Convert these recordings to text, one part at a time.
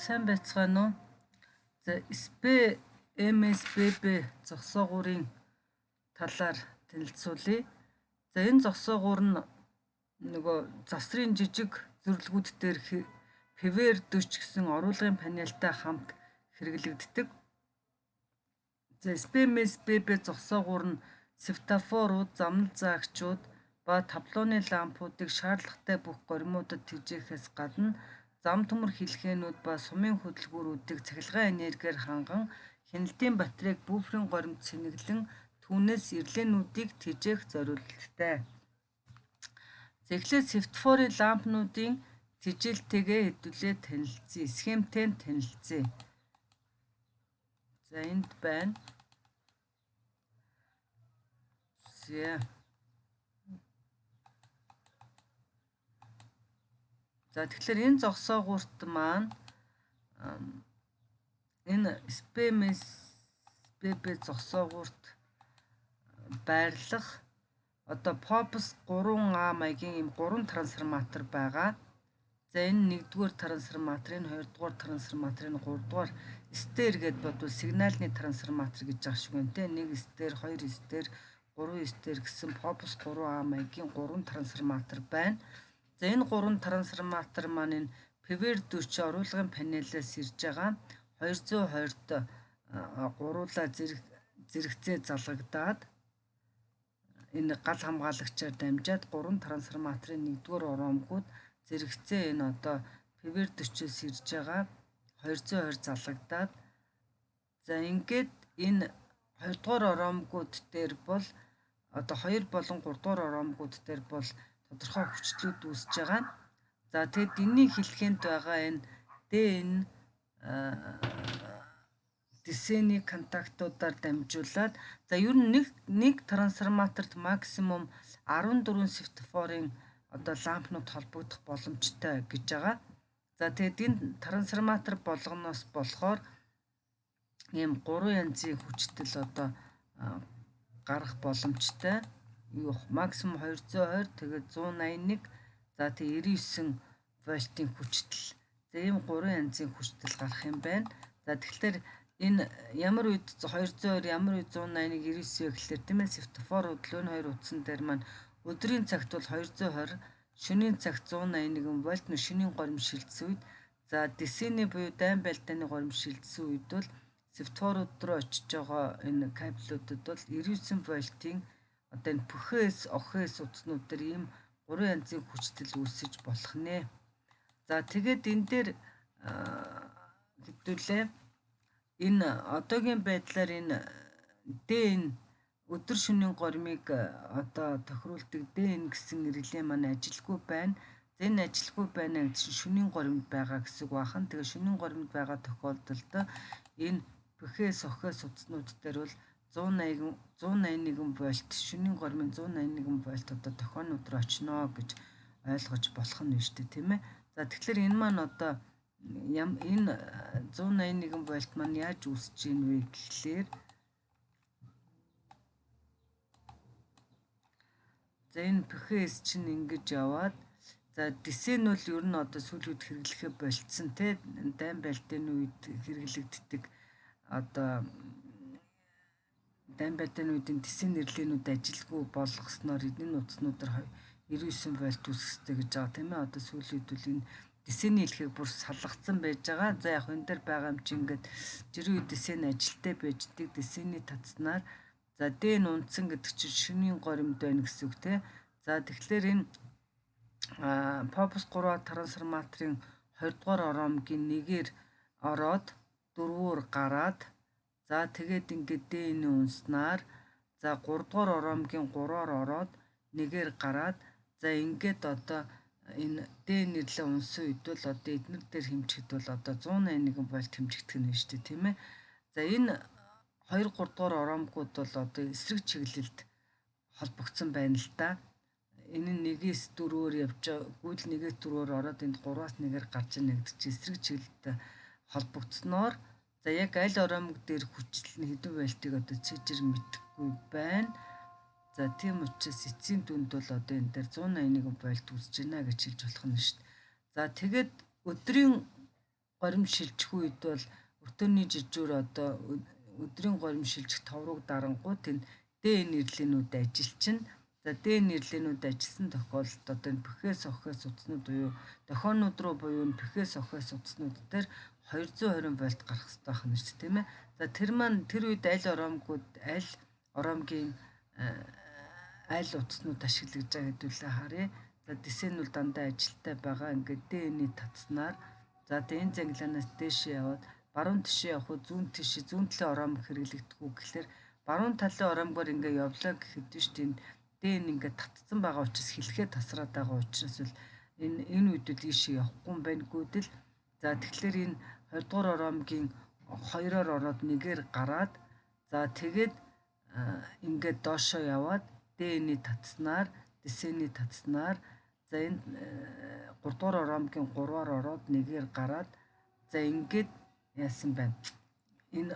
сайн байцгаана уу? За SPMSBB зогсоогуурын талаар танилцуулъя. За энэ зогсоогуур нь нөгөө завсрын жижиг зөвлөгүүд дээр PVR 40 гэсэн оруулгын панелтай хамт хэрэглэгддэг. За SPMSBB зогсоогуур нь светофорууд, замнал заагчид ба таблоны лампуудыг шаардлагатай бүх горимуудад тэжээхээс гадна зам төмөр хилхээнүүд ба сумын хөдөлгөөрүүдийг цахилгаан энергиээр ханган хяналтын батарейг буферын горимд сэнэглэн түүнээс ирлээнүүдийг тэжээх зорилттой. За эхлээд светофорын лампнуудын тэжээлтэйгээ хэдүүлээ танилцъя. Схемтэй танилцъя. За энд байна. За тэгэхээр энэ зогсоогуурт маань энэ SPMSBB зогсоогуурт байрлах одоо POPS 3A маягийн ийм 3 трансформатор байгаа. За энэ 1-р трансформатор, энэ 2-р трансформатор, энэ 3-р стер гэд бодвол сигналны трансформатор гэж байгаа шиг байна те. 1 стер, 2 стер, 3 стер гэсэн POPS 3A маягийн 3 трансформатор байна. За энэ 3 трансформатор маань энэ PVR 40 оруулгын панелээс ирж байгаа 220-т гуруула зэрэгцээ залгагдаад энэ гал хамгаалагчаар дамжаад 3 трансформаторын 1-р оромгууд зэрэгцээ энэ одоо PVR 40-с ирж байгаа 220 залгагдаад за ингээд энэ 2-р оромгууд дээр бол одоо 2 болон 3-р оромгууд дээр бол тодорхой хүчлүүд үүсэж байгаа. За тэгэд энэний хилхээнд байгаа энэ DN DC-ний контактуудаар дамжуулаад за ер нь нэг трансформаторт максимум 14 светофорын одоо лампнууд холбогдох боломжтой гэж байгаа. За тэгэд энэ трансформатор болгоноос болохоор ийм 3 янзын хүчтэл одоо гарах боломжтой. Юу максимум 220 тэгээд 181 за тэгээд 99 вольтын хүчтэл. За ийм 3 янзын хүчтэл гарах юм байна. За тэгэхээр энэ ямар үед 220 ямар үед 181 99 вэ гэхэлэр тийм ээ светофор хөдөлгөөний 2 утсан дээр маань өдрийн цагт бол 220 шөнийн цагт 181 вольт нь шөнийн горим шилжсэн үед за DC-ний буюу дайн байлдааны горим шилжсэн үед бол светофорууд руу очиж байгаа энэ кабелуудад бол 99 вольтын одоо энэ ПХС, ОХС утаснууд дээр ийм 3 янзын хүчтэл үүсэж болох нэ. За тэгээд энэ дээр хэвдүүлээ энэ одоогийн байдлаар энэ DN өдөр шөнийн горимыг одоо тохируулдаг DN гэсэн нэрлэлийн маань ажилгүй байна. За энэ ажилгүй байна гэсэн шөнийн горимд байгаа гэсэн үг бахан. Тэгээ шөнийн горимд байгаа тохиолдолд энэ ПХС, ОХС утаснууд дээр бол 181 вольт шөнийн гормын 181 вольт одоо тохионууд руу очно гэж ойлгож болох нь шүү дээ тийм ээ. За тэгэхээр энэ маань одоо энэ 181 вольт маань яаж үүсэж ийн вэ гэхлээр за энэ ПХС чинь ингэж яваад за DC нь бол ер нь одоо сүүлийн үед хэрэглэхэ болцсон тийм дайн байлдааны үед хэрэглэгддэг одоо дайн байлдааны үеийн DC нэрлээнүүд ажилгүй болгосноор эдний утаснуудаар 99 вольт үүсгэжтэй гэж байгаа тийм ээ. Одоо сүүлийн үед бол энэ DC-ний хэлхийг бүр салгацсан байж байгаа. За яг энэ дээр байгаа юм чи ингээд жирийн үед DC-ний ажилтай байждаг DC-ний татснаар за DN унтсан гэдэг чинь шөнийн горимд байна гэсэн үг тийм. За тэгэхээр энэ POPS 3 трансформаторын 2-р оромгийн 1-ээр ороод 4-өр гараад за тэгээд ингээд DN-ийн унснаар за 3-р оромгийн 3-оор ороод 1-ээр гараад за ингээд одоо энэ DN нэрлээ унсан үед бол одоо эднэр дээр хэмжихэд бол одоо 181 вольт хэмжигдэх нь шүү дээ тийм ээ. За энэ 2 3 дугаар оромгууд бол одоо эсрэг чиглэлд холбогдсон байна л да. Энэ нь 1-ээс 4-өөр явж гүйл 1-ээс 4-өөр ороод энд 3-аас 1-ээр гарч ийнэ гэдэг чинь эсрэг чиглэлд холбогдсноор за яг аль оромг дээр хүчил нь хэдэн вольтыг одоо цэжэр мэдэхгүй байна. За тийм учраас эцсийн дүнд бол одоо энэ дээр 181 вольт үүсэж байна гэж хэлж болох нь шүү дээ. За тэгээд өдрийн горим шилжих үед бол өтөөний жижүүр одоо өдрийн горим шилжих товрог дарангууд энэ дэ нэрлэнүүд ажилчин. За дэ нэрлэнүүд ажилласан тохиолдолд одоо энэ пхээс охоос утаснууд буюу дохионууд руу буюу пхээс охоос утаснууд дээр 220 вольт гарах хэрэгтэй байх нь шүү дээ, тийм ээ. За тэр маань тэр үед аль оромгийн аль утаснууд ашиглаж байгаа гэдүүлээ харъя. За дисен бол дандаа ажилттай байгаа. Ингээд дэ-ний татснаар за энэ зангилаанаас дээшээ яваад баруун тишээ явах уу зүүн талын оромг хэрэглэгдэх үү гэхлээр баруун талын оромгоор ингээд явлаа гэхэд биш тийм дэн ингээд татсан байгаа учраас хэлэхэд тасраад байгаа учраас л энэ үед л ийшээ явахгүй юм байнгүй дэл. За тэгэхээр энэ 20 дугаар оромгийн 2-оор ороод 1-ээр гараад за тэгээд ингээд доошоо яваад дэ-ний татснаар дисэний татснаар за энэ 3 дугаар оромгийн 3-аар ороод 1-ээр гараад за ингээд яасан байна. Энэ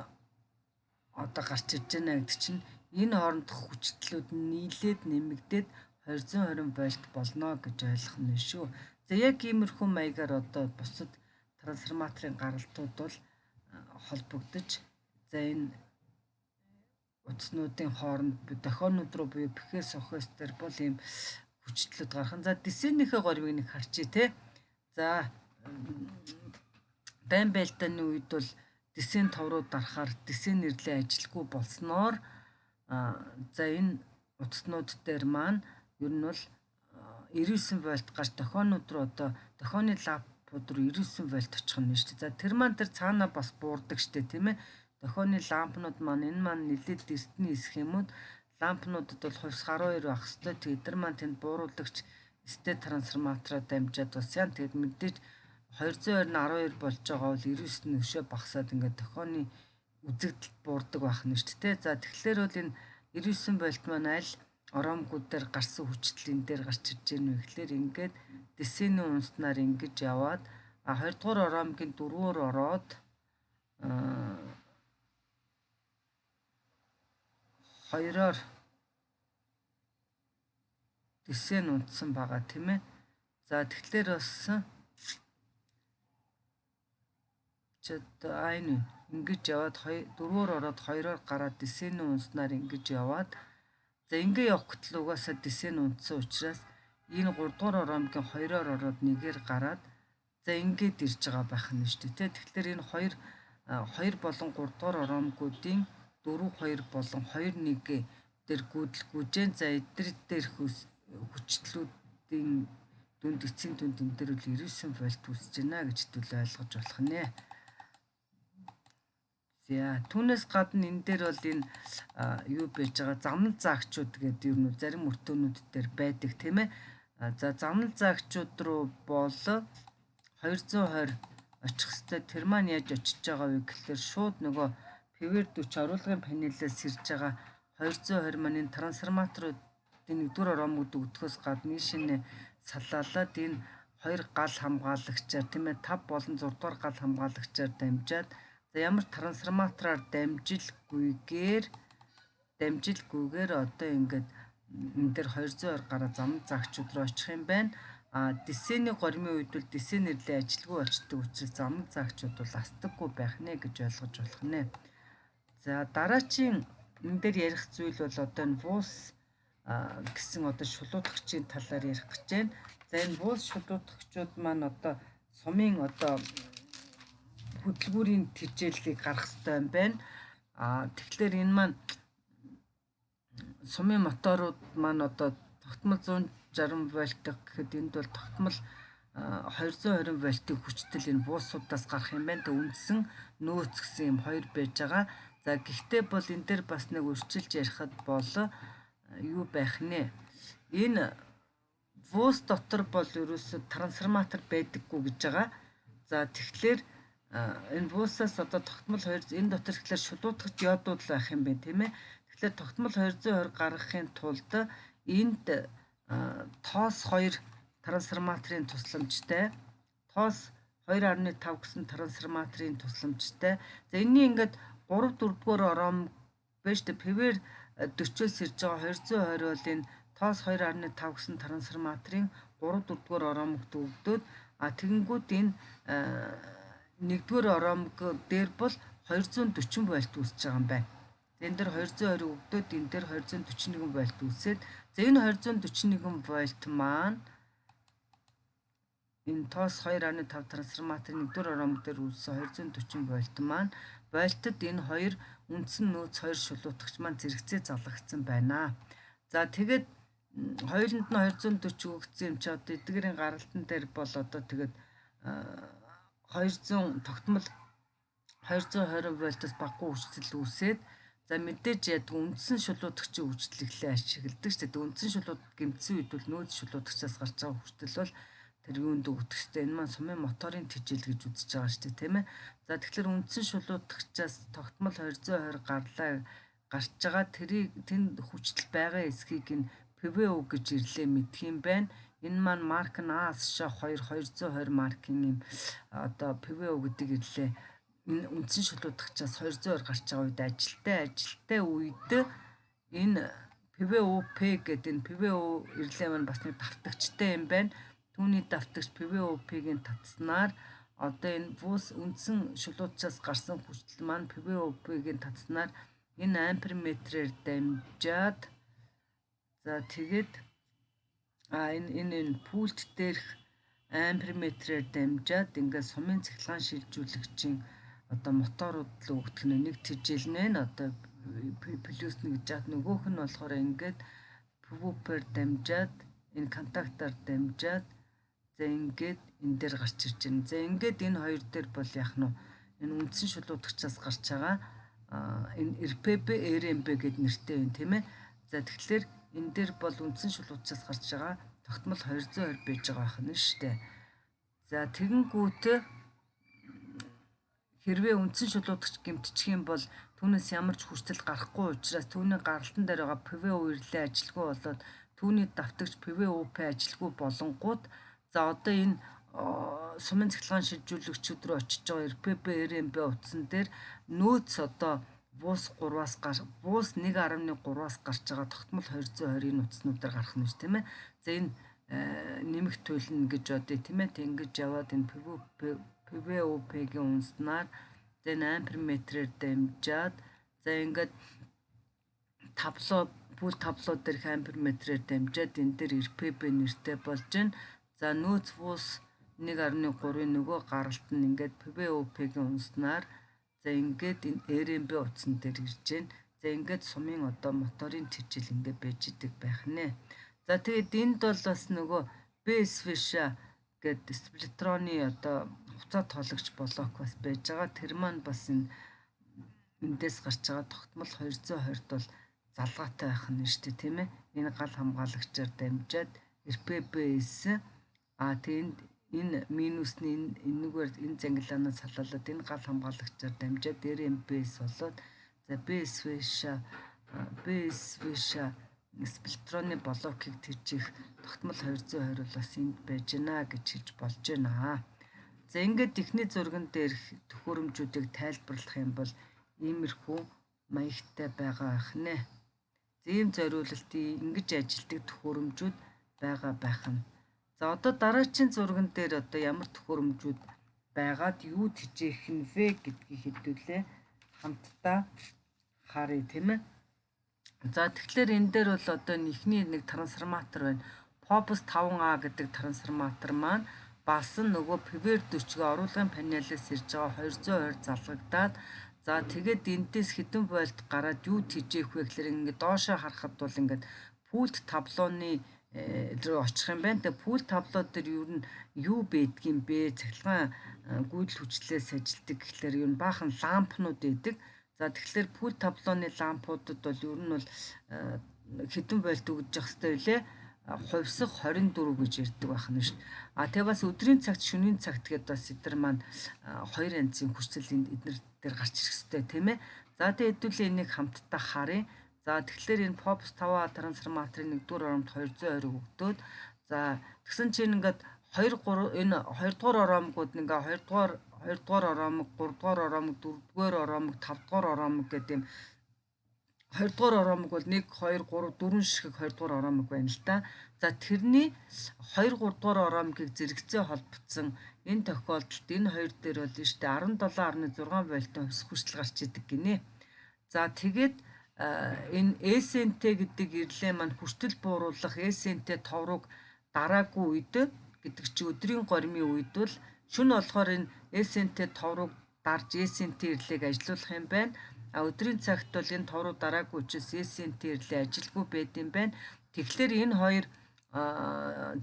одоо гарч ирж байна гэдэг чинь энэ хоорондох хүчтлүүд нийлээд нэмэгдээд 220 вольт болно гэж ойлгох нь шүү. За яг иймэрхүү маягаар одоо бусад трансформаторын гаралтууд бол холбогдож за энэ утаснуудын хооронд дохионууд руу буюу пхээс охоос дээр бол ийм хүчтлүүд гарах. За дисенийхээ гормыг нэг харчий те. За байн байлдааны үед бол дисен товрууд дарахаар дисен нэрлээ ажилгүй болсноор за энэ утаснууд дээр маань ер нь бол 99 вольт гарч дохионууд руу одоо дохионы лампууд руу 99 вольт очих нь шүү дээ. За тэр маань тэр цаанаа бас буурдаг штэ тийм ээ. Дохионы лампнууд маань энэ маань нэлээд эртний схемүүд лампнуудад бол хувьс 12 байх хэвээр. Тэгээд тэр маань тэнд бууруулагч стет трансформатороо дамжаад бас яа тэгээд мэдээж 220 болж байгаа бол 99 нь өшөө багасаад ингээд дохионы үзэгдэл буурдаг байх нь шүү дээ. За тэгэхээр бол энэ 99 вольт маань аль оромгууд дээр гарсан хүчтлийн дээр гарч ирж байна вэ гэхлээр ингээд дисений унснаар ингэж яваад 2 дугаар оромгийн 4-оор ороод 2-оор дисен унтсан байгаа тийм ээ. За тэгэхээр бас айн ингэж яваад 4-оор ороод 2-оор гараад дисений унснаар ингэж яваад за ингэ явах гэтэл угаасаа дисен унтсан учраас энэ 3 дугаар оромгийн 2-оор ороод 1-ээр гараад за ингэж ирж байгаа байх нь шүү дээ. Тэгэхээр энэ 2 болон 3 дугаар оромгуудын 4 2 болон 2 1 дээр гүйжэн за эдгээр дээр хүчтлүүдийн дүнд эцсийн дүнд энэ дээр бол 99 вольт үүсэж байна гэж хэвэл ойлгож болох нэ. За түүнээс гадна энэ дээр бол энэ юу байж байгаа замнал заагчуд гэдэг юм уу зарим өртөөнүүд дээр байдаг тийм ээ. За замнал заагчуд руу бол 220 очих хэвээр тэр маань яаж очиж байгаа вэ гэхэлэр шууд нөгөө PV 40 оруулгын панелээс сэрж байгаа 220 маань энэ трансформаторуудын 1-р оромгууд өгдөхөөс гадна шинэ саллалаад энэ 2 гал хамгаалагчаар тийм ээ 5 болон 6 дугаар гал хамгаалагчаар дамжаад за ямар трансформатороор дамжилгүйгээр одоо ингээд энэ дээр 220 гараа замнал заагчуд руу очих юм байна. Дисений гормын үед бол дисен нэрлээ ажилгүй болчдөг учраас замнал заагчуд бол астаггүй байх нэ гэж ойлгож болох нэ. За дараачийн энэ дээр ярих зүйл бол одоо энэ буус гэсэн одоо шулуудагчийн талаар ярих гэж байна. За энэ буус шулуудагчуд маань одоо сумын одоо хөдөлгүүрийн тижээлгийг гаргах хэрэгтэй юм байна. Тэгэхээр энэ маань сумын моторууд маань одоо тогтмол 160 вольт гэхэд энд бол тогтмол 220 вольтын хүчтэй энэ буусуудаас гарах юм байна. Үндсэн нөөц гэсэн юм хоёр байж байгаа. За гэхдээ бол энэ дээр бас нэг өрчилж ярихад бол юу байх нэ? Энэ буус дотор бол ерөөсө трансформатор байдаггүй гэж байгаа. За тэгэхээр энэ буусаас одоо тогтмол 2 энэ дотор тэгэхээр шулуудагч диодууд л байх юм байна тийм ээ. Тэгэхээр тогтмол 220 гаргахын тулд энд тоос 2 трансформаторын тусламжтай тоос 2.5 гэсэн трансформаторын тусламжтай. За энэний ингээд 3 4 дугаар ором биш тэ PV 40-оос ирж байгаа 220 бол энэ тоос 2.5 гэсэн трансформаторын 3 4 дугаар оромогт өгдөөд тэгэнгүүт энэ 1-р оромог дээр бол 240 вольт үүсэж байгаа юм байна. Энэ дээр 220 өгдөөд энэ дээр 241 вольт үүсээд за энэ 241 вольт маань энэ тоос 2.5 трансформаторын 1-р оромог дээр үүссэн 240 вольт маань вольтод энэ хоёр үндсэн нөөц 2 шулуутагч маань зэрэгцээ залгагдсан байна. За тэгээд хоёуланд нь 240 өгсөн юм чи одоо эдгээрийн гаралтан дээр бол одоо тэгээд 200 тогтмол 220 вольтоос багагүй хүчил үүсээд за мэдээж яг үндсэн шулуутагчийн хүчлэглээ ашигладаг ч гэдэг үндсэн шулууд гэмтсэн үед бол нөөц шулуутагчаас гарч байгаа хүчил бол тэр юунд өгдөхтэй энэ маань сумын моторын тэжээл гэж үзэж байгаа шүү дээ тийм ээ. За тэгэхээр үндсэн шулуутагчаас тогтмол 220 гарлаа гарч байгаа тэрийг тэнд хүчил байгаа эсхийг нь ПВО гэж ирлээ мэдх юм байна. Энэ маань марк нь АСШ2 220 маркийн юм одоо ПВО гэдэг ирлээ. Энэ үндсэн шулуутагчаас 220 гарч байгаа үед ажилтай үед энэ ПВОП гэдэг энэ ПВО ирлээ маань бас нэг давтагчтай юм байна. Түүний давтагч ПВОП-гийн татснаар одоо энэ бус үндсэн шулуутчаас гарсан хүчил маань ПВОП-гийн татснаар энэ ампер метрээр дамжаад за тэгээд энэ пульт дээрх ампер метрээр дамжаад ингээд сумын цахилгаан шилжүүлэгчийн одоо моторууд руу өгөх нь нэг тэжээлнэ одоо плюс 1 жаад нөгөөх нь болохоор ингээд ПВОП-ээр дамжаад энэ контактаар дамжаад за ингээд энэ дээр гарч ирж байна. За ингээд энэ хоёр дээр бол яах нь энэ үндсэн шулуутагчаас гарч байгаа энэ РПП РМБ гэд нэртэй байна тийм ээ. За тэгэхээр энэ дээр бол үндсэн шулуутчаас гарч байгаа тогтмол 220 байж байгаа байх нь шүү дээ. За тэгэнгүүт хэрвээ үндсэн шулуутагч гэмтчих юм бол түүнээс ямар ч хүчил гарахгүй учраас түүний гаралтан дээр байгаа ПВО ирлээ ажилгүй болоод түүний давтагч ПВОП ажилгүй болонгууд за одоо энэ сумын цахилгаан шилжүүлэгчид рүү очиж байгаа РПП РМБ утсан дээр нөөц одоо бус 1.3-аас гарч байгаа тогтмол 220-ийн утаснуудаар гарах нь шүү тийм ээ. За энэ нэмэх төлнө гэж бодъё тийм ээ. Тэнгэж яваад энэ ПВОП-гийн унснаар за энэ ампер метрээр дамжаад за ингээд пул табло дээр ампер метрээр дамжаад энэ дээр РПП нэртэй болж байна. За нөөц бус 1.3-ийн нөгөө гаралт нь ингээд ПВОП-гийн унснаар за ингээд энэ РМБ утсан дээр ирж байна. За ингээд сумын одоо моторын тэжээл ингээд байж идэг байх нэ. За тэгээд энд бол бас нөгөө BSVSH гэдэг сплитроны одоо хуцаа тоологч блок бас байж байгаа. Тэр маань бас эндээс гарч байгаа тогтмол 220-д бол залгаатай байх нь шүү дээ тийм ээ. Энэ гал хамгаалагчаар дамжаад РПП-с тэгээд энэ минусны энэгээр энэ зангилаанаас халаалаад энэ гал хамгаалагчаар дамжаад РМБ-с болоод за BSVSH сплитроны блокийг тэжих тогтмол 220 бас энд байж гэнэ гэж хэлж болж байна. За ингээд техний зурган дээрх төхөөрөмжүүдийг тайлбарлах юм бол иймэрхүү маягтай байгаа ах нэ. Ийм зориулалтын ингэж ажилтдаг төхөөрөмжүүд байгаа байх нь. За одоо дараагийн зурган дээр одоо ямар төхөөрөмжүүд байгаад юу тэжээх нь вэ гэдгийг хэдүүлээ хамтдаа харъя тийм ээ. За тэгэхээр энэ дээр бол одоо ихний нэг трансформатор байна. POPS 5A гэдэг трансформатор маань бас нөгөө PVR 40-г оруулгын панелээс ирж байгаа 220 залгагдаад за тэгээд энэс хэдэн вольт гараад юу тэжээх вэ гэхээр ингээд доошоо харахад бол ингээд пульт таблоны руу очих юм байна. Тэгээд пульт табло дээр юу байдгийм бэ? Цахилгаан гүйдэл хүчлээс ажилтдаг гэхлээр юу баахан лампнууд байдаг. За тэгэхээр пульт таблоны лампуудад бол ер нь бол хэдэн вольт өгж явах хэрэгтэй үлээ. Хувьсах 24 гэж ярьдаг байх нь шүү. Тэгээ бас өдрийн цагт, шөнийн цагт гэдээ бас эдгээр маань хоёр янзын хүчил эдгээр дээр гарч ирэх хэрэгтэй тийм ээ. За тэгээ хэдүүлээ энийг хамтдаа харъя. За тэгэхээр энэ POPS 5A трансформаторын 1-р оромт 220 өгдөөд за тэгсэн чинь ингээд 2 3 энэ 2-дугаар оромгууд ингээ 2-дугаар оромог, 3-дугаар оромог, 4-дугаар оромог, 5-дугаар оромог гэдэг юм 2 дугаар оромог бол 1 2 3 4 ширхэг 2 дугаар оромог байна л да. За тэрний 2 3 дугаар оромгийг зэрэгцээ холбогдсон энэ тохиолдолд энэ хоёр дээр бол нь штэ 17.6 вольтын хувьс хүртэл гарч идэг гинэ. За тэгээд энэ СНТ гэдэг ирлээ маань хүртэл бууруулах СНТ товрог дараагүй үед гэдэг чи өдрийн гормын үед бол шөнө болохоор энэ СНТ товрог дарж СНТ ирлийг ажилуулах юм байна. А өдрийн цагт бол энэ товрог дараагүй учраас СНТ ирлээ ажилгүй байд юм байна. Тэгэхээр энэ хоёр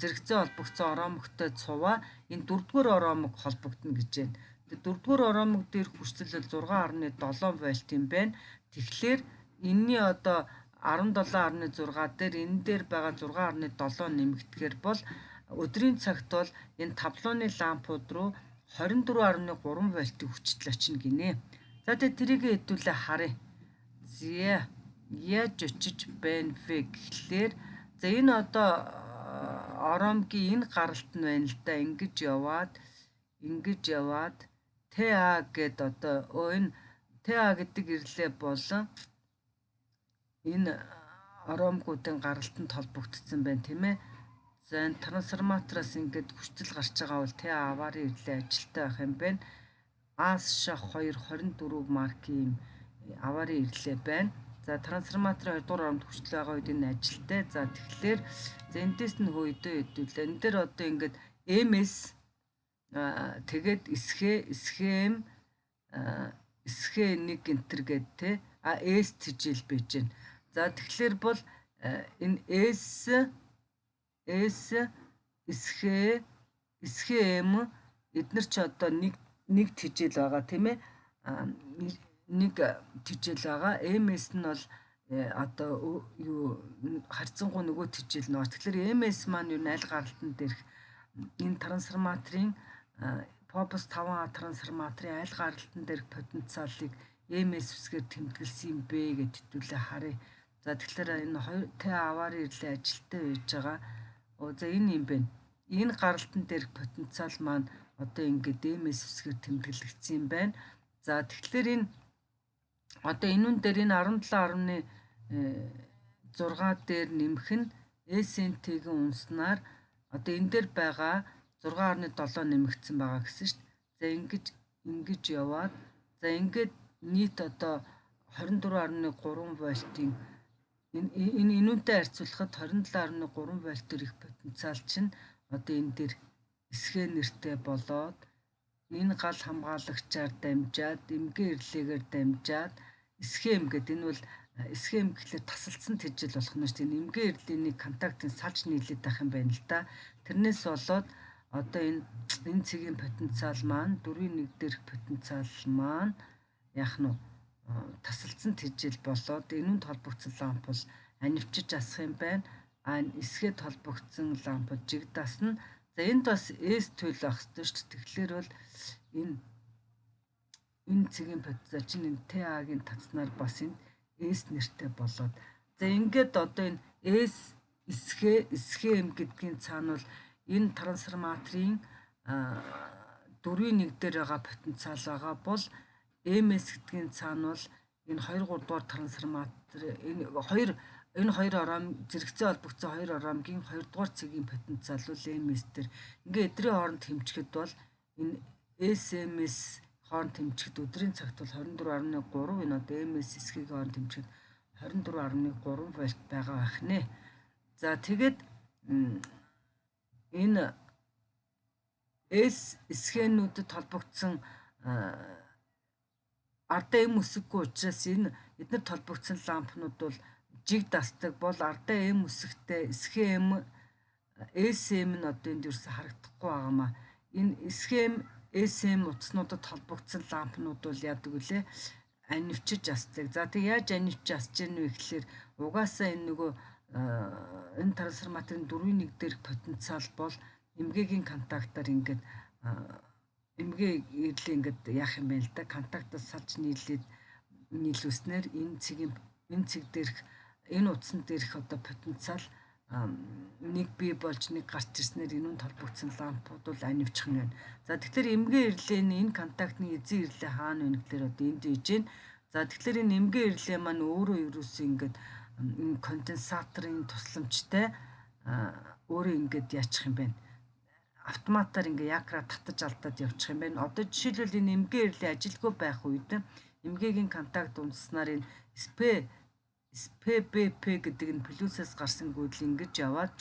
зэрэгцээ холбогдсон оромогтой цуваа энэ 4-р оромог холбогдно гэж байна. Тэгээд 4-р оромог дээр хүртэл 6.7 вольт юм байна. Тэгэхээр энэний одоо 17.6 дээр энэ дээр байгаа 6.7 нэмэгдэхээр бол өдрийн цагт бол энэ таблооны лампууд руу 24.3 вольтын хүчтэй очино гинэ. За тэгээд тэрийг хэдүүлээ харъя. За яаж очиж байна вэ гэхлээр за энэ одоо оромгийн энэ гаралт нь байна л да. Ингэж яваад TA гэд одоо энэ TA гэдэг ирлээ болон энэ оромгуудын гаралтанд холбогдсон байна тийм ээ. За энэ трансформатороос ингээд хүчтэй гарч байгаа бол TA аварын ирлээ ажилтай байх юм байна. AS224 маркийн аварын ирлээ байна. За трансформатор 2 дугаар оромд хүчтэй байгаа үед энэ ажилтай. За тэгэхээр эндээс нь хөөдөө хэдүүлээ. Энэ дээр одоо ингээд MS тэгээд схем 1 энтер гээд те S тижэл байж гэн. За тэгэхээр бол энэ схем эднэр ч одоо нэг тижэл байгаа тийм ээ. Нэг тижэл байгаа. MS нь бол одоо юу харьцангуй нөгөө тижэл нөө. Тэгэхээр MS маань юу аль гаралтан дээрх энэ трансформаторын Fobos 5A трансформаторын аль гаралтан дээрх потенциалыг MS үсгээр тэмдэглэсэн юм бэ гэж хэдүүлээ харъя. За тэгэхээр энэ хоёр TA аваар ирлээ ажилтай байж байгаа. За энэ юм байна. Энэ гаралтан дээрх потенциал маань одоо ингээд MS үсгээр тэмдэглэгдсэн юм байна. За тэгэхээр энэ одоо энүүн дээр энэ 17.6 дээр нэмэх нь SNT-ийн унснаар одоо энэ дээр байгаа 6.7 нэмэгдсэн байгаа гэсэн шүү дээ. За ингэж яваад за ингээд нийт одоо 24.3 вольтын энэ энүүнтэй харьцуулахад 27.3 вольтээр их потенциал чинь одоо энэ дээр эсхэ нэртэй болоод энэ гал хамгаалагчаар дамжаад эмгэн ирлээгээр дамжаад схем гэдэг энэ бол схем гэхлээр тасалдсан тэжил болох нь шүү дээ. Эмгэн ирлийн контактын салж нийлээд байх юм байна л да. Тэрнээс болоод одоо энэ цэгийн потенциал маань 4.1 дээрх потенциал маань яах нь тасалдсан тэжил болоод энүүнд холбогдсон ламп бол анивчиж асах юм байна. Эсгээд холбогдсон ламп бол жигдасна. За энд бас S туйл ах ёстой шүү дээ. Тэгэхээр бол энэ цэгийн потенциал чинь энэ TA-гийн татснаар бас энэ S нэртэй болоод за ингээд одоо энэ S схем гэдгийн цаана бол энэ трансформаторын 4.1 дээр байгаа потенциал байгаа бол MS гэдгийн цаана бол энэ 2 3 дугаар трансформатор энэ хоёр ором зэрэгцээ холбогдсон хоёр оромгийн 2 дугаар цэгийн потенциал бол MS дээр ингээ эдрийн хооронд хэмжихэд бол энэ SMS хооронд хэмжихэд өдрийн цагт бол 24.3 энэ одоо MS эсхийг хооронд хэмжихэд 24.3 вольт байгаа байх нэ. За тэгээд энэ S эсхэнүүдэд холбогдсон ардаа эм үсэггүй учраас энэ эднэрт холбогдсон лампнууд бол жиг дасдаг бол ардаа эм үсэгтэй схем SM нь одоо энд юусэн харагдахгүй байгаамаа. Энэ схем SM утаснуудад холбогдсон лампнууд бол яадаг вүлээ анивчиж асдаг. За тэг яаж анивч асж яах вэ гэхэлэр угаасаа энэ нөгөө энэ трансформаторын 4.1 дээрх потенциал бол эмгээгийн контактаар ингээд эмгээ ирлээ ингээд яах юм бэ л да. Контактаас салж нийлүүлснээр энэ цэг дээрх энэ утсан дээрх одоо потенциал нэг бий болж нэг гарч ирснээр энүүнд холбогдсон лампууд бол анивчих нь байна. За тэгэхээр эмгэн ирлийн энэ контактны эзэн ирлээ хаана вэ гэхээр одоо энд ийж гин. За тэгэхээр энэ эмгэн ирлээ маань өөрөө ерөөсөө ингээд энэ конденсаторын тусламжтай өөрөө ингээд яачих юм бэ? Автоматар ингээ якра татаж алдаад явчих юм байна. Одоо жишээлбэл энэ эмгэн ирлээ ажилгүй байх үед эмгээгийн контакт унтснаар энэ СПБП гэдэг нь плюсээс гарсан гүйдэл ингэж яваад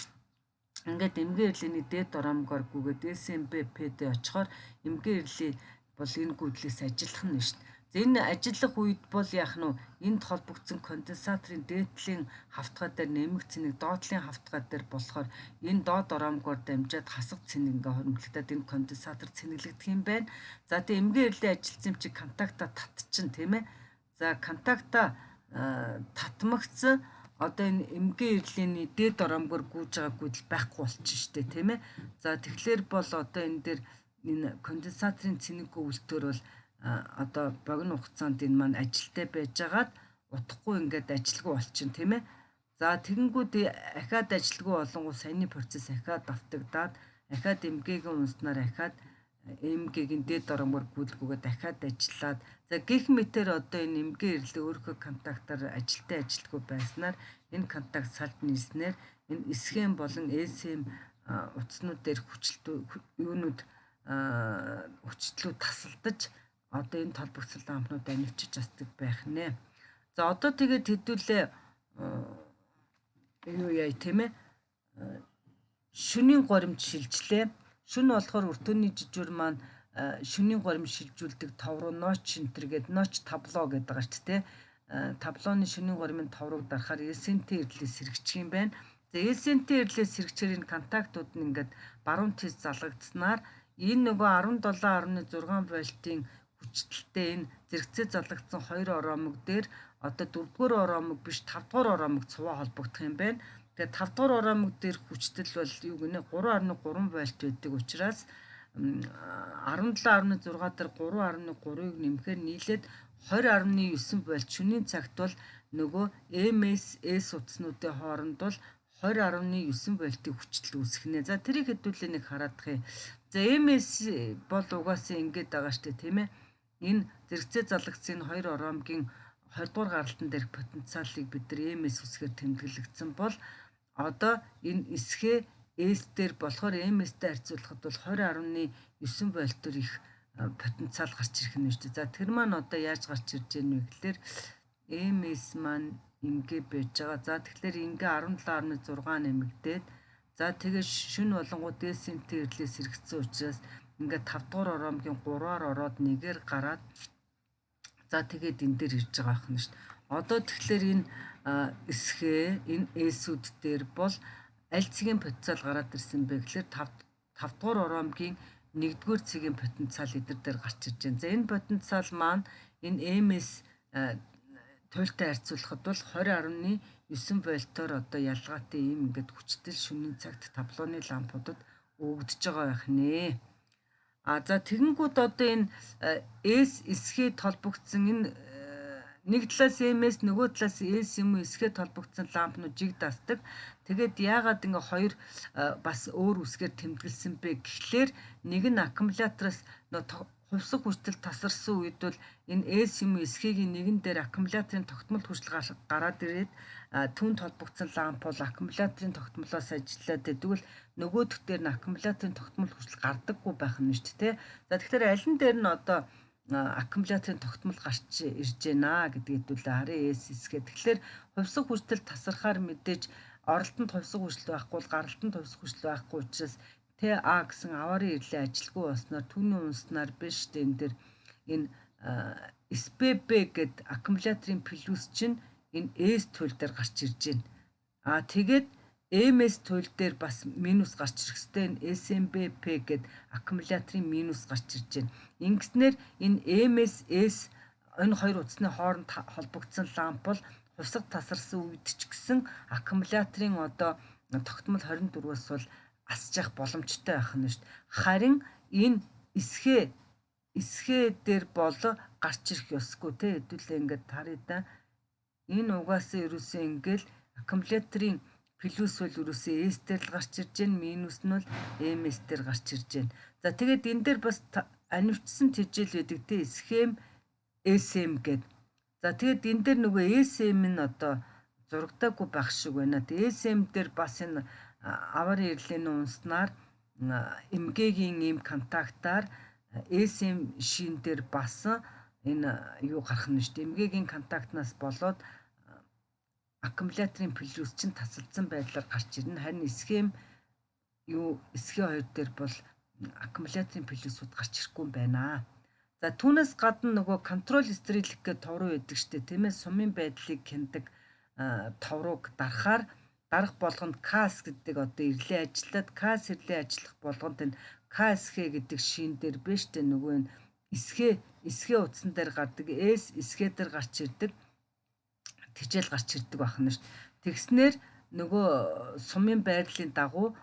ингээд эмгэн ирлээний дээд дороомгоор гүгээд СМБП-д очихоор эмгэн ирлээ бол энэ гүйдлээс ажиллах нь шүү дээ. Энэ ажиллах үед бол яах нь энд холбогдсон конденсаторын дээдлийн хавтгай дээр нэмэх цэник доотлын хавтгай дээр болохоор энэ доод ороомгоор дамжаад хасах цэник ингээ хоримтлагдаад энэ конденсатор цэнэглэгдэх юм байна. За тэгээ эмгэн ирлээ ажилтсан чи контакта татчихна тийм ээ. За контакта татмагцсан одоо энэ эмгэн ирлээний дээд ороомгоор гүйж байгаа гүйдэл байхгүй болчих штэ тийм ээ. За тэгэхээр бол одоо энэ дээр энэ конденсаторын цэнэггүй үлтээр бол одоо богино хугацаанд энэ маань ажилтай байжгаад утахгүй ингээд ажилгүй болчихно тийм ээ. За тэгэнгүүт ахаад ажилгүй болонгоо саяны процесс ахаад давтагдаад ахаад эмгээгийн унснаар ахаад эмгээгийн дээд ороомгоор гүйдэлгүйгээд дахиад ажиллаад за гэх мэтэр одоо энэ эмгэн ирлээ өөрийнхөө контактаар ажилтай ажилтгүй байснаар энэ контакт салд нийснээр энэ схем болон СМ утаснууд дээр хүчлүүд тасалдаж одоо энэ толбогцол лампнууд анивчиж асдаг байх нэ. За одоо тэгээд хэдүүлээ юу яа тийм ээ шөнийн горимж шилжлээ. Шүн болохоор өртөөний жижүүр маань шөнийн горимж шилжүүлдэг тав руу ноч энтер гэдэг ноч табло гэдэг байгаа ч тийм таблоны шөнийн горимын тав руу дарахаар СНТ ирлээс сэргчих юм байна. За СНТ ирлээс сэргчээр энэ контактууд нь ингээд баруун тийш залгагдсанаар энэ нөгөө 17.6 вольтын хүчтэй энэ зэрэгцээ залгагдсан 2 ороомог дээр одоо 4-р ороомог биш 5-р ороомог цуваа холбогдох юм байна. Тэгээд 5-р ороомог дээр хүчтэл бол юу гэнэ 3.3 вольт байдаг учраас 17.6 дээр 3.3-ыг нэмэхээр нийлээд 20.9 вольт шөнийн цагт бол нөгөө МС утаснуудын хооронд бол 20.9 вольтын хүчтэл үүсгэнэ. За тэрийг хэдүүлээ нэг хараадах юм. За МС бол угаасаа ингэж байгаа штэ тийм ээ. Энэ зэрэгцээ залгагдсан 2 ороомгийн 20 дугаар гаралтан дээрх потенциалыг бид нар МС үсгээр тэмдэглэгдсэн бол одоо энэ эсхээ S дээр болохоор МС-тэй харьцуулахад бол 20.9 вольтоор их потенциал гарч ирэх нь шүү дээ. За тэр маань одоо яаж гарч ирж байна вэ гэхээр МС маань ингээ байж байгаа. За тэгэхээр ингээ 17.6 нэмэгдээд за тэгээ шүн болонгууд СНТ ирлээс сэргэгдсэн учраас ингээ 5 дугаар ороомгийн 3-аар ороод 1-ээр гараад за тэгээд энэ дээр ирж байгаа юм шүү дээ. Одоо тэгэхээр энэ эсхээ энэ эсүүд дээр бол аль цэгийн потенциал гараад ирсэн бэ гэхээр 5 дугаар ороомгийн 1-р цэгийн потенциал эдгээр дээр гарч ирж байна. За энэ потенциал маань энэ МС туйлтай харьцуулахад бол 20.9 вольтоор одоо ялгаатай ийм ингээд хүчтэй шөнийн цагт таблоны лампуудад өгдөж байгаа байх нэ. За тэгэнгүүт одоо энэ эсхээ толбогдсон энэ нэг талаас МС нөгөө талаас S юм уу эсхээ толбогдсон лампнууд жиг дасдаг. Тэгээд яагаад ингээ хоёр бас өөр үсгээр тэмдэглэсэн бэ гэхлээр нэг нь аккумулятороос хувьсах хүчтэй тасарсан үед бол энэ S юм уу эсхээгийн нэгэн дээр аккумуляторын тогтмол хүчил гараад ирээд түүнд холбогдсон ламп бол аккумуляторын тогтмолоос ажиллаад тэгвэл нөгөөх дээр нь аккумуляторын тогтмол хүчил гардаггүй байх нь шүү дээ. За тэгэхээр аль нь дээр нь одоо аккумуляторын тогтмол гарч ирж байна гэдгийг хэдүүлээ харъя эсгээд. Тэгэхээр хувьсах хүчтэй тасархаар мэдээж оролдонд хувьсах хүчтэй байхгүй бол гаралтанд хувьсах хүчтэй байхгүй учраас TA гэсэн аваарын ирлээ ажилгүй болсноор түүний унснаар биш энэ дэр энэ SPB гэд аккумуляторын плюс чинь энэ S туйл дээр гарч ирж байна. Тэгээд MS туйл дээр бас минус гарч ирэх хэвээр энэ SMBP гэд аккумуляторын минус гарч ирж байна. Ингэснээр энэ MS-S энэ хоёр утасны хооронд холбогдсон ламп бол хувьсах тасарсан үед ч гэсэн аккумуляторын одоо тогтмол 24-өөс бол асж явах боломжтой байх нь шүү дээ. Харин энэ эсхээ дээр бол гарч ирэх ёсгүй те хэдүүлээ ингээд таръя да. Энэ угаасаа ерөөсөө ингээл аккумуляторын плюс бол ерөөсөө S дээр л гарч ирж байна, минус нь бол MS дээр гарч ирж байна. За тэгээд энэ дээр бас анивчсан тэжээл байдаг те схем SM гэдэг. За тэгээд энэ дээр нөгөө SM нь одоо зурагтаагүй байх шиг байна. Тэгээд SM дээр бас энэ аваар ирлийн унснаар эмгээгийн ийм контактаар SM шин дээр бас энэ юу гарах нь шүү дээ. Эмгээгийн контактнаас болоод аккумуляторын плюс чинь тасалдсан байдлаар гарч ирнэ. Харин схем хоёр дээр бол аккумуляторын плюсүүд гарч ирэхгүй юм байна. За түүнээс гадна нөгөө контрол стрелик гэдэг товруу байдаг штэ тийм ээ, сумын байдлыг хяндаг товрууг дарах болгонд CAS гэдэг одоо ирлээ ажиллаад CAS ирлээ ажиллах болгонд энэ KSH гэдэг шин дээр биш штэ, нөгөө энэ эсхэ утсан дээр гардаг эсхэ дээр гарч ирдэг тэжээл гарч ирдэг байна шүү дээ. Тэгснээр нөгөө сумын байрлалын дагуу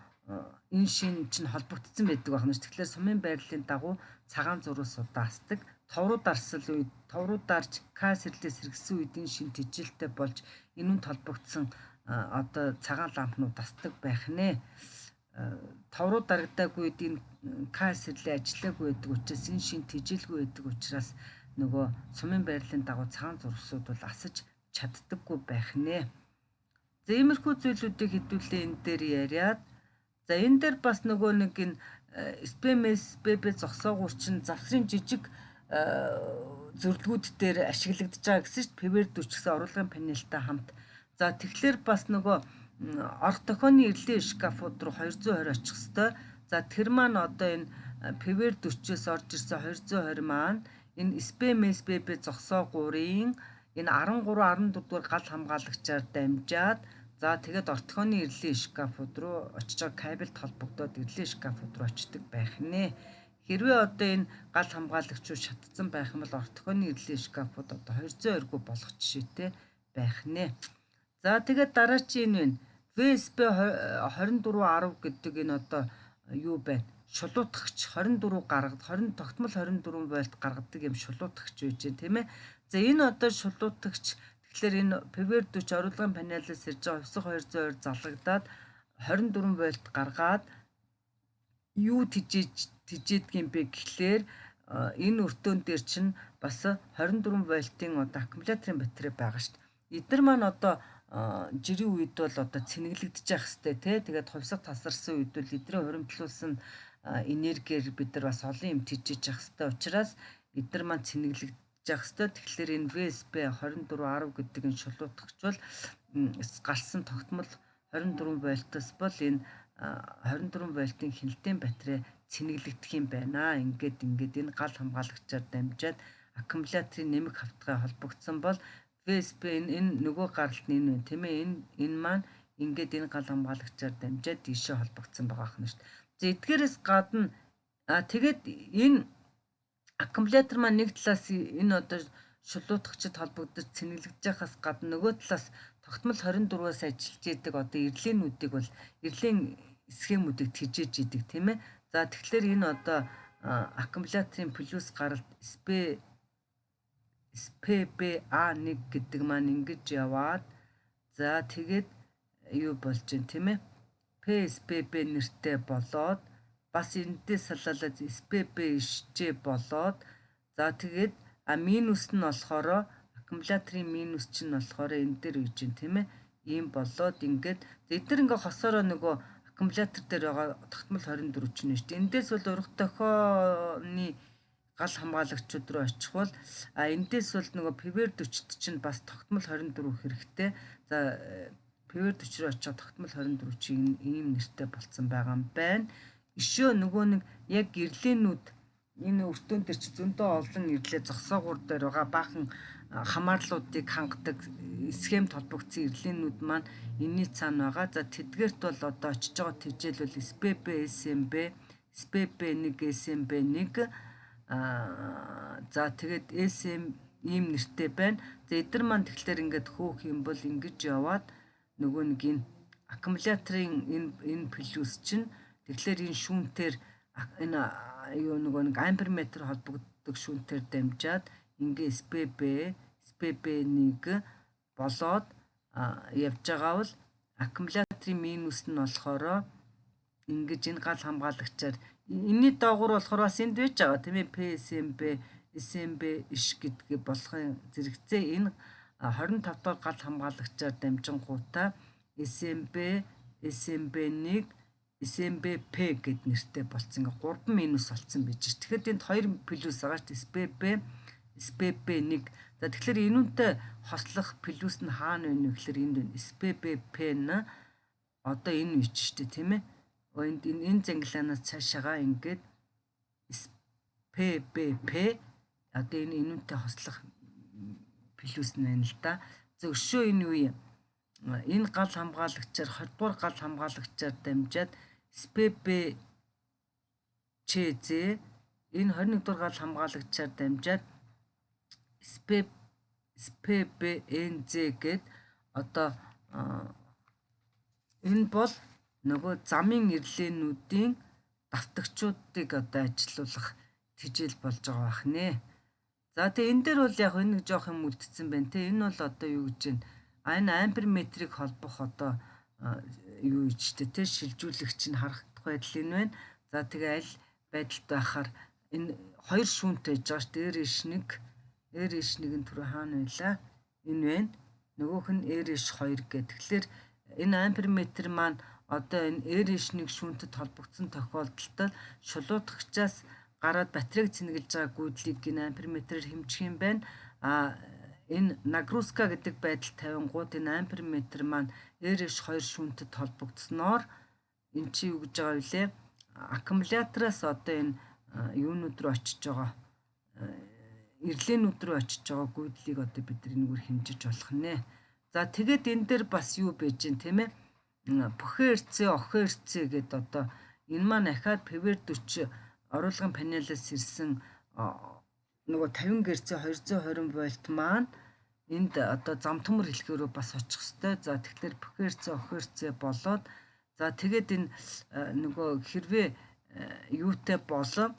энэ шин чинь холбогдсон байдаг байна шүү. Тэгэхээр сумын байрлалын дагуу цагаан зурус удаасдаг. Товруу дарсал үед, товруу дарж кас ирлээс сэргсэн үед энэ шин тэжээлтэй болж энүүнд холбогдсон одоо цагаан лампнууд тасдаг байх нэ. Товруу дарагдаагүй үед энэ кас ирлээ ажиллаагүй байдаг учраас энэ шин тэжээлгүй байдаг учраас нөгөө сумын байрлалын дагуу цагаан зурсууд бол асаж чаддаггүй байх нэ. За иймэрхүү зүйлүүдийг хэдүүлээ энэ дээр яриад, за энэ дээр бас нөгөө нэг энэ SPMS-ББ зогсоогуур чинь завсрын жижиг зөвлгүүд дээр ашиглагдаж байгаа гэсэн чинь PV 40 гэсэн оруулгын панелтай хамт. За тэгэхээр бас нөгөө орох тохионы ирлийн шкафууд руу 220 очих хэвээр. За тэр маань одоо энэ PV 40-оос орж ирсэн 220 маань энэ SPMS-ББ зогсоогуурын энэ 13 14 дугаар гал хамгаалагчаар дамжаад, за тэгээд ортогооны ирлийн шкафууд руу очиж байгаа кабель холбогдоод ирлийн шкафууд руу очдог байх нэ. Хэрвээ одоо энэ гал хамгаалагчууд шатцсан байх юм бол ортогооны ирлийн шкафууд одоо 220-гүй болох жишээтэй байх нэ. За тэгээд дараачийн энэ VSP 2410 гэдэг энэ одоо юу байна? Шулуутгагч 24 гаргад 20 тогтмол 24 вольт гаргадаг юм шулуутгагч байж байна, тийм ээ. За энэ одоо шулуутгагч тэгэхээр энэ PV 40 оруулгын панелаас ирж байгаа хувьсах 220 залгагдаад 24 вольт гаргаад юу тижээдэг юм бэ гэхлээр энэ өртөөн дээр чинь бас 24 вольтын одоо аккумуляторын батарей байгаа шүү дээ. Эдгээр маань одоо жирийн үед бол одоо цэнэглэгдэж явах хэвээр тий. Тэгээд хувьсах тасарсан үед бол эдгээр хуримтлуулсан энергиэр бид нар бас олон юм тижээж явах хэвээр учраас эдгээр маань цэнэглэгдэж явах хэвээр. Тэгэхээр энэ VSP 2410 гэдэг энэ шулуутгагч бол гарсан тогтмол 24 вольтоос бол энэ 24 вольтын хяналтын батарей цэнэглэгдэх юм байна. Ингээд энэ гал хамгаалагчаар дамжаад аккумуляторын нэмэг хавтгай холбогдсон бол VSP энэ нөгөө гаралт нь энэ тийм ээ, энэ маань ингээд энэ гал хамгаалагчаар дамжаад тийшээ холбогдсон байгаа юм шүү дээ. За эдгээрээс гадна тэгээд энэ аккумулятор маань нэг талаас энэ одоо шулуутгачд холбогдож цэнэглэгдэж байхаас гадна нөгөө талаас тогтмол 24-аас ажиллаж идэг одоо ирлээнүүдийг бол ирлийн схемүүдийг тижээж идэг тийм ээ. За тэгэхээр энэ одоо аккумуляторын плюс гаралт SPBA1 гэдэг маань ингэж яваад, за тэгээд юу болж байна тийм ээ. PSPB нэртэй болоод бас энэдээс салаалаад SPB9J болоод, за тэгээд минус нь болохоор аккумуляторын минус чинь болохоор энэ дээр үйж байна тийм ээ. Ийм болоод ингээд эдгээр ингээ хосороо нөгөө аккумулятор дээр байгаа тогтмол 24 чинь шүү дээ. Эндээс бол урах тохионы гал хамгаалагчид руу очих бол эндээс бол нөгөө PV 40-т чинь бас тогтмол 24 хэрэгтэй. За PV 40 руу очих тогтмол 24 чинь ийм нэртэй болцсон байгаа юм байна. Ишөө нөгөө нэг яг ирлээнүүд энэ өртөөн дээр ч зөндөө олон ирлээ зогсоогуур дээр байгаа баахан хамаарлуудыг хангадаг схем толбогдсон ирлээнүүд маань энэний цаана байгаа. За тэдгээрт бол одоо очиж байгаа тэжээл бол SPB SMB, SPB1 SMB1, за тэгээд SM ийм нэртэй байна. За эдгээр маань тэгэхээр ингээд хөөх юм бол ингэж яваад нөгөө нэг энэ аккумуляторын энэ плюс чинь тэгэхээр энэ шүүнтээр энэ юу нөгөө нэг амперметр холбогддог шүүнтээр дамжаад ингээ SPB1 болоод явж байгаа бол аккумуляторын минус нь болохоор ингэж энэ гал хамгаалагчаар энэний доогуур болохоор бас энд байж байгаа тийм ээ. PSMB СМБ иш гэдгийг болохын зэрэгцээ энэ 25 дахь гал хамгаалагчаар дамжингуудаа СМБ1 СМБП гэд нэртэй болсон. Ингээ 3 минус болсон байж ш. Тэгэхээр энд 2 плюс байгаа ш. СПБ1. За тэгэхээр энүүнтэй хослох плюс нь хаана вэ гэхээр энд байна. СПБП нь одоо энэ үеч штэ тийм ээ. Энд энэ зангилаанаас цаашаага ингээд СПБП одоо энэ энүүнтэй хослох плюс нь байна л да. За өшөө энэ үе энэ гал хамгаалагчаар 20 дугаар гал хамгаалагчаар дамжаад СПБ ЧЗ энэ 21 дугаар гал хамгаалагчаар дамжаад СПБНЗ гэд одоо энэ бол нөгөө замын ирлээнүүдийн давтагчдыг одоо ажилуулах тэжээл болж байгаа бах нэ. За тэгээ энэ дээр бол яг нэг жоох юм үлдсэн байна те. Энэ бол одоо юу гэж байна? Энэ ампер метрийг холбох одоо юу гэж те шилжүүлэгч нь харагдах байдал энэ байна. За тэгээ аль байдалд байхаар энэ хоёр шүүнтэй байж байгаа ш. R -1 нь түрүү хаана байлаа? Энэ байна. Нөгөөх нь R -2 гэдэг. Тэгэхээр энэ ампер метр маань одоо энэ R -1 шүүнтэд холбогдсон тохиолдолд шулуутгагчаас гараад батарейг цэнгэлж байгаа гүйдлийг энэ ампер метрээр хэмжих юм байна. Энэ нагрузка гэдэг байдал тавингууд энэ ампер метр маань R -2 шүүнтэд холбогдсноор эн чи юу гэж байгаа вэ? Аккумулятораас одоо энэ юунууд руу очиж байгаа ирлээнүүд рүү очиж байгаа гүйдлийг одоо бид нэгүр хэмжиж болох нэ. За тэгээд энэ дээр бас юу байж гэн тийм ээ? Бүхэн РЦ гэдэг одоо энэ маань ахаад PV40 оруулгын панелаас ирсэн нөгөө 50 Гц 220 вольт маань энд одоо зам төмөр хэлхээрөө бас очих хэвээр. За тэгэхээр бүхэн РЦ болоод за тэгээд энэ нөгөө хэрвээ юутай болоо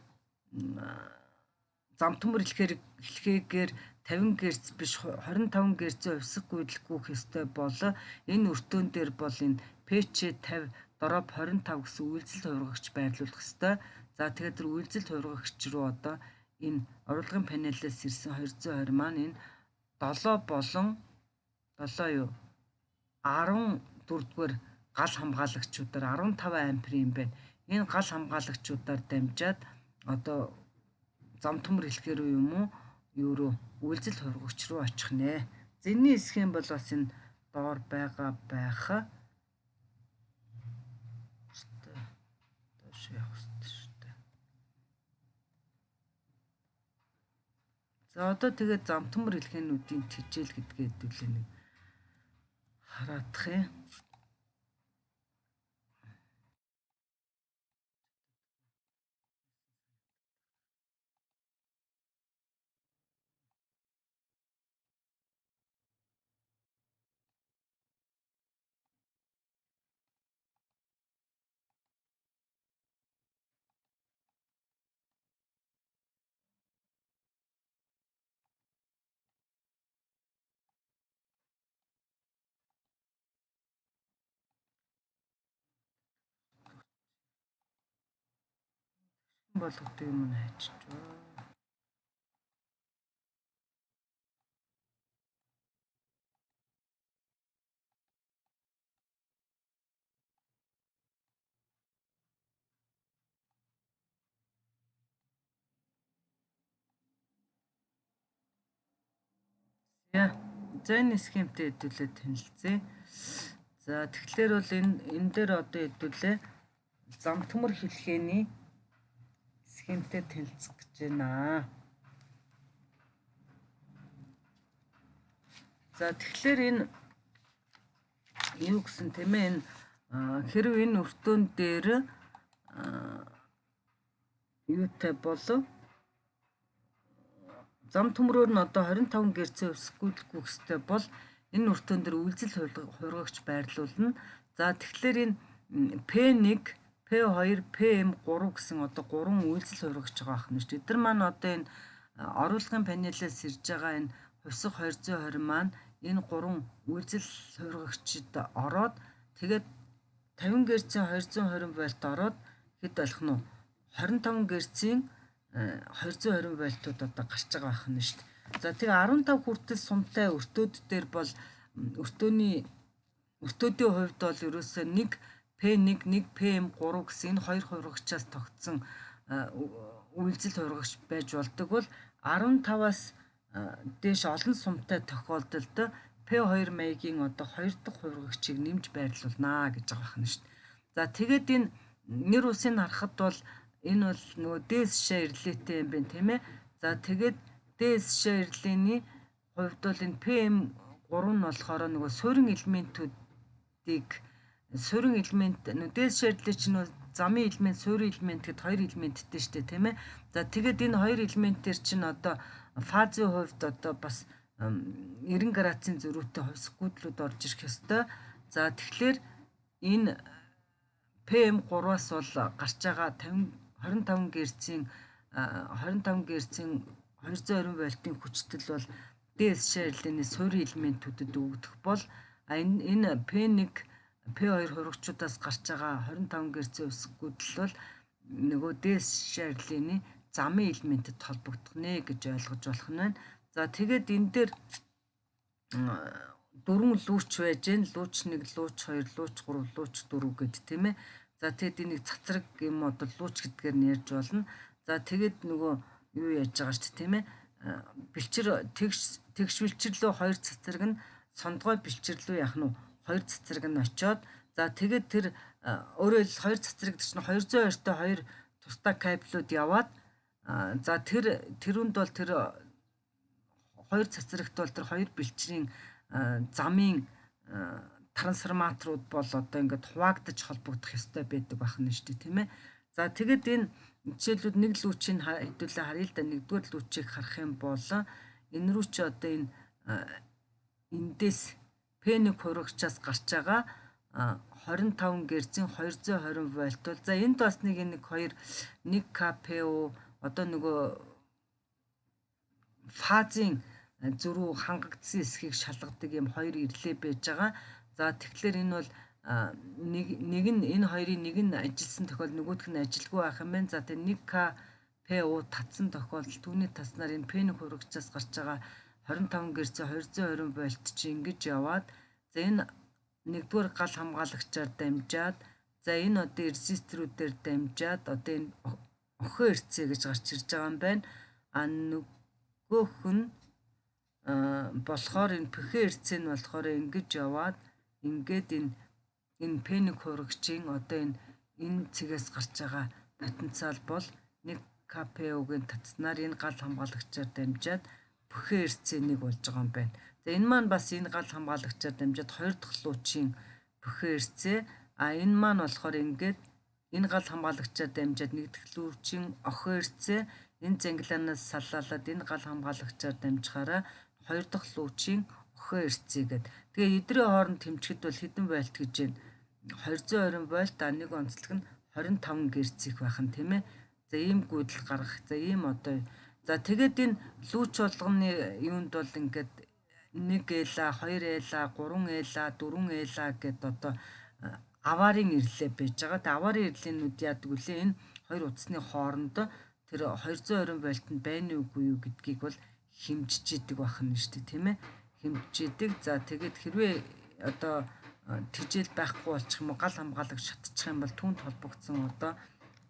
зам төмөр хэлхээгээр 50 Гц биш 25 Гц хувьсах гүйдэл гүйх ёстой болоо энэ өртөөн дээр бол энэ PC50 дороб 25 гэсэн үйлдэл хувиргагч байрлуулах ёстой. За тэгээд тэр үйлдэл хувиргагч руу одоо энэ оруулгын панелээс ирсэн 220 маань энэ 7 болон 7 юу 14-р гал хамгаалагчдаар 15 ампер юм байна. Энэ гал хамгаалагчдаар дамжаад одоо зам төмөр хэлэхээр юм уу юу руу үйлдэл хувиргагч руу очих нэ. Зэнний схем бол бас энэ доор байгаа байх. Доош явах хэрэгтэй шүү дээ. За одоо тэгээд зам төмөр хэлхээнүүдийн тэжээл гэдгээ хэдүүлээ нэг хараадах юм. Болгодог юм хайчиж байна. За энэ схемтэй хэдүүлээ танилцъя. За тэгэхээр бол энэ дээр одоо хэдүүлээ зам төмөр хэлхээний схемтэй танилцах гэж байна. За тэгэхээр энэ юу гэсэн тийм ээ энэ хэрв энэ өртөөн дээр юутай болов зам төмрөөр нь одоо 25 Гц өсгүүлэхгүй хэвчтэй бол энэ өртөөн дээр үйлдэл хувиргагч байрлуулна. За тэгэхээр энэ P1, P2, PM3 гэсэн одоо 3 үйлдэл хувиргагч байгаа ахна шүү дээ. Эдгээр маань одоо энэ оруулгын панелээс ирж байгаа энэ хувьсах 220 маань энэ 3 үйлдэл хувиргагчид ороод тэгээд 50 Гц 220 вольт ороод хэд болох нь 25 Гц-ийн 220 вольтууд одоо гарч байгаа байх нь шүү дээ. За тэгээ 15 хүртэл сумтай өртөөд дээр бол өртөөдийн хувьд бол ерөөсөө 1 P1 1 PM3 гэсэн энэ хоёр хувиргагчаас тогтсон үйлзэл хувиргагч байж болдог бол 15-аас дээш олон сумтай тохиолдолд P2 маягийн одоо 2 дахь хувиргагчийг нэмж байрлуулнаа гэж байгаа байна шүү дээ. За тэгээд энэ нэр усыг харахад бол энэ бол нөгөө дээс шаа ирлээтэй юм байна тийм ээ. За тэгээд дээс шаа ирлээний хувьд бол энэ PM3 нь болохоор нөгөө суурин элементүүдийг суурин элемент дээс шаа ирлээ чинь нөгөө замын элемент, суурин элемент гэд хоёр элементтэй шүү дээ тийм ээ. За тэгээд энэ хоёр элементээр чинь одоо фазын хувьд одоо бас 90 градусын зөрүүтэй хувьсгуудлууд орж ирэх ёстой. За тэгэхээр энэ PM3-аас бол гарч байгаа 25 Гц-ийн 220 вольтын хүчтэл бол дээс шаа ирлээний суурин элементүүдэд өгөгдөх бол энэ P1 P2 хувиргачудаас гарч байгаа 25 Гц хувьсгуудлал бол нөгөө дээс шаа ирлээний замын элементэд холбогдох нэ гэж ойлгож болох нь байна. За тэгээд энэ дээр 4 лүүч байж гэн лүүч 1, лүүч 2, лүүч 3, лүүч 4 гэд тийм ээ. За тэгээд энийг цацраг юм одоо лүүч гэдгээр нь ярьж болно. За тэгээд нөгөө юу яаж байгаа шүү дээ тийм ээ. Бэлчир тэгш бэлчирлөө 2 цацраг нь сондгой бэлчирлөө яах нь 2 цацраг нь очиод за тэгээд тэр өөрөөр хэл 2 цацраг гэж нь 220-тэй 2 тусдаа кабелууд яваад за тэрүнд бол тэр 2 цацрагт бол тэр 2 бэлчрийн замын трансформаторууд бол одоо ингээд хуваагдаж холбогдох ёстой байдаг байна шүү дээ тийм ээ. За тэгээд энэ жишээлбэл нэг лүүчийг хэдүүлээ харъя л да. Нэгдүгээр лүүчийг харах юм бол энэ рүү чи одоо энэ эндээс P1 хувиргагчаас гарч байгаа 25 Гц-ийн 220 вольт бол за энд бас нэг 1 kPa одоо нөгөө фазын зөрүү хангагдсан хэсгийг шалгадаг юм хоёр ирлээ байж байгаа. За тэгэхээр энэ бол нэг нь энэ хоёрын нэг нь ажилласан тохиол нөгөөх нь ажилгүй байх юм байна. За тэгээ 1 kPa татсан тохиолдолд түүний таснаар энэ P1 хувиргагчаас гарч байгаа 25 Гц 220 вольт чи ингэж яваад за энэ нэгдүгээр гал хамгаалагчаар дамжаад за энэ одоо резисторуудаар дамжаад одоо энэ охин эрцээ гэж гарч ирж байгаа юм байна. Нөгөөх нь болохоор энэ пхэн эрцээ нь болохоор ингэж яваад ингээд энэ P1 хувиргагчийн одоо энэ цэгээс гарч байгаа потенциал бол 1 kPa-гийн татснаар энэ гал хамгаалагчаар дамжаад пхэн эрцээ нэг болж байгаа юм байна. За энэ маань бас энэ гал хамгаалагчаар дамжаад 2 дахь лүүчийн пхэн эрцээ энэ маань болохоор ингээд энэ гал хамгаалагчаар дамжаад 1 дахь лүүчийн охин эрцээ энэ зангилаанаас саллалаад энэ гал хамгаалагчаар дамжихаараа 2 дахь лүүчийн охин эрцээ гээд тэгээ эдрийн хооронд тэмчгэд бол хэдэн вольт гэж байна 220 вольт нэг онцлог нь 25 Гц их байх нь тийм ээ. За ийм гүйдэл гаргах. За ийм одоо за тэгээд энэ лүүч болгоны юунд бол ингээд 1 эла 2 эла 3 эла 4 эла гэд одоо аварын ирлээ байж байгаа. Тэгээ аварын ирлийнүүд яадаг вүлээ энэ хоёр утасны хооронд тэр 220 вольт нь байна уугүй юу гэдгийг бол хэмжиж идэг байх нь шүү дээ тийм ээ. Хэмжиж идэг. За тэгээд хэрвээ одоо тэжээл байхгүй болчих юм уу гал хамгаалагч шатчих юм бол түүнд холбогдсон одоо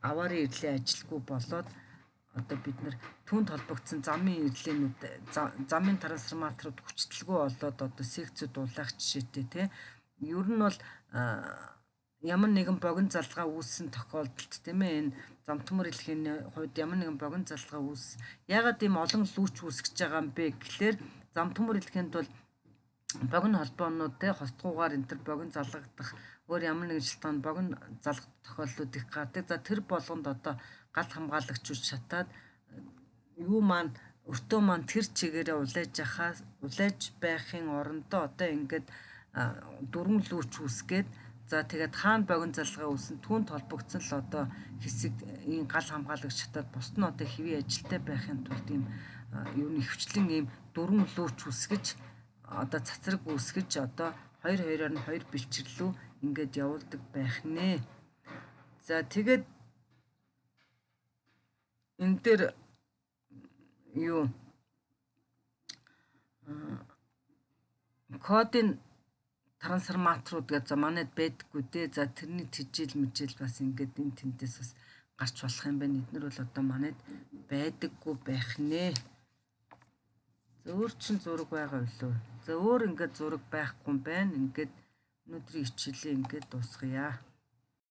аварын ирлийн ажилгүй болоод одоо бид нар түүнд холбогдсон замын ирлээнүүд замын трансформаторууд хүчтэлгүй болоод одоо секцүүд улаах жишээтэй тий. Ер нь бол ямар нэгэн богино залгаа үүссэн тохиолдолд тийм ээ энэ замтмөр хэлхээний хувьд ямар нэгэн богино залгаа үүс ягаад ийм олон лүүч үүсгэж байгаа юм бэ гэхлээр замтмөр хэлхээнд бол богино холбоонууд те хостгуугаар энэ төр богино залгагдах өөр ямар нэгэн шалтгаан богино залгах тохиолдлууд их гардаг. За тэр болгонд одоо гал хамгаалагчуд шатаад юу маань өртөө маань тэр чигээрээ улайж байхын орондоо одоо ингээд 4 лүүч үүсгээд за тэгээд хаана богино залгаа үүсэн түүнд холбогдсон л одоо хэсэг ийм гал хамгаалагч шатаад бусд нь одоо хэвийн ажилтай байхын тулд ийм юу нэг хвчлэн ийм 4 лүүч үүсгэж одоо цацраг үүсгэж одоо 2-2-оор нь 2 бэлчирлүү ингээд явуулдаг байх нэ. За тэгээд энэ дээр юу кодын трансформаторууд гэж за манайд байдаггүй дээ. За тэрний тижэл мэжэл бас ингээд энэ тентээс бас гарч болох юм байна. Эднэр бол одоо манайд байдаггүй байх нэ. За өөр чин зураг байгаа билүү? За өөр ингээд зураг байхгүй юм байна. Ингээд өнөөдрийн хичээлээ ингээд дуусгая.